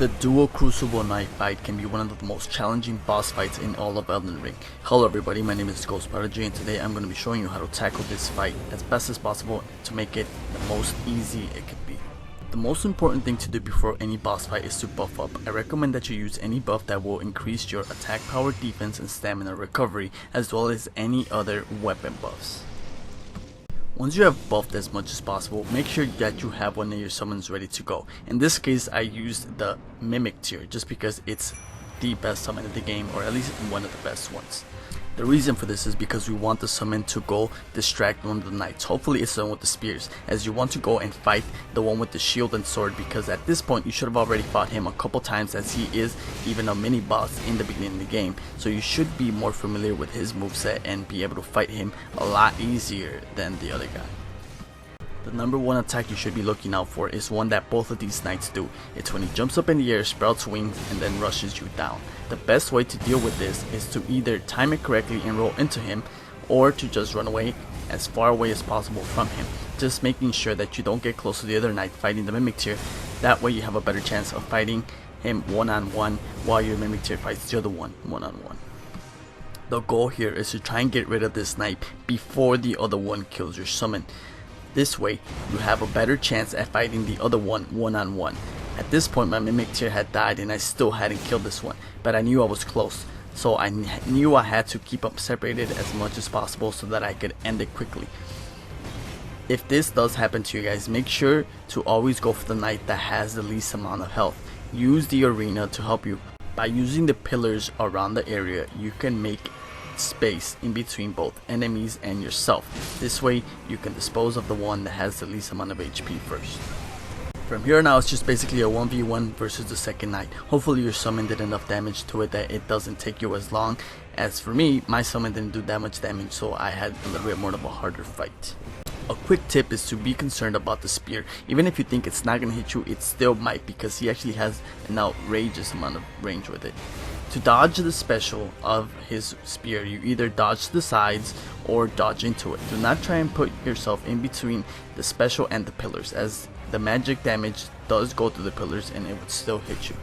The dual Crucible Knight fight can be one of the most challenging boss fights in all of Elden Ring. Hello everybody, my name is Ghost Prodigy and today I'm going to be showing you how to tackle this fight as best as possible to make it the most easy it could be. The most important thing to do before any boss fight is to buff up. I recommend that you use any buff that will increase your attack power, defense, and stamina recovery, as well as any other weapon buffs. Once you have buffed as much as possible, make sure that you have one of your summons ready to go. In this case, I used the Mimic tier just because it's the best summon in the game, or at least one of the best ones. The reason for this is because we want the summon to go distract one of the knights. Hopefully it's the one with the spears, as you want to go and fight the one with the shield and sword, because at this point you should have already fought him a couple times, as he is even a mini boss in the beginning of the game. So you should be more familiar with his moveset and be able to fight him a lot easier than the other guy. The number one attack you should be looking out for is one that both of these knights do. It's when he jumps up in the air, sprouts wings, and then rushes you down. The best way to deal with this is to either time it correctly and roll into him, or to just run away as far away as possible from him. Just making sure that you don't get close to the other knight fighting the Mimic tier. That way you have a better chance of fighting him one-on-one while your Mimic tier fights the other one one-on-one. The goal here is to try and get rid of this knight before the other one kills your summon. This way, you have a better chance at fighting the other one one-on-one. At this point, my Mimic tier had died and I still hadn't killed this one, but I knew I was close. So I knew I had to keep them separated as much as possible so that I could end it quickly. If this does happen to you guys, make sure to always go for the knight that has the least amount of health. Use the arena to help you. By using the pillars around the area, you can make space in between both enemies and yourself. This way you can dispose of the one that has the least amount of HP first. From here on out, it's just basically a 1v1 versus the second knight. Hopefully your summon did enough damage to it that it doesn't take you as long. As for me, my summon didn't do that much damage, so I had a little bit more of a harder fight. A quick tip is to be concerned about the spear. Even if you think it's not going to hit you, it still might, because he actually has an outrageous amount of range with it. To dodge the special of his spear, you either dodge to the sides or dodge into it. Do not try and put yourself in between the special and the pillars, as the magic damage does go through the pillars and it would still hit you.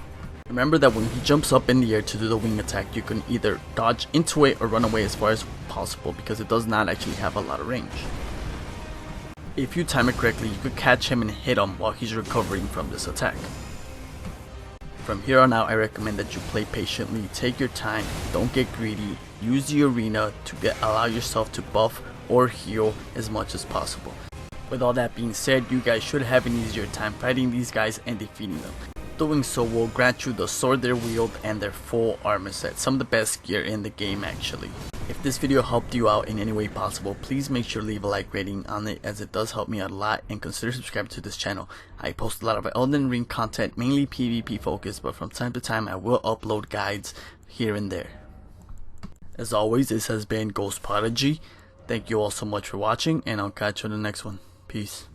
Remember that when he jumps up in the air to do the wing attack, you can either dodge into it or run away as far as possible, because it does not actually have a lot of range. If you time it correctly, you could catch him and hit him while he's recovering from this attack. From here on out, I recommend that you play patiently, take your time, don't get greedy, use the arena to allow yourself to buff or heal as much as possible. With all that being said, you guys should have an easier time fighting these guys and defeating them. Doing so will grant you the sword they wield and their full armor set, some of the best gear in the game actually. If this video helped you out in any way possible, please make sure to leave a like rating on it, as it does help me out a lot, and consider subscribing to this channel. I post a lot of Elden Ring content, mainly PvP focused, but from time to time I will upload guides here and there. As always, this has been Ghost Prodigy. Thank you all so much for watching, and I'll catch you in the next one. Peace.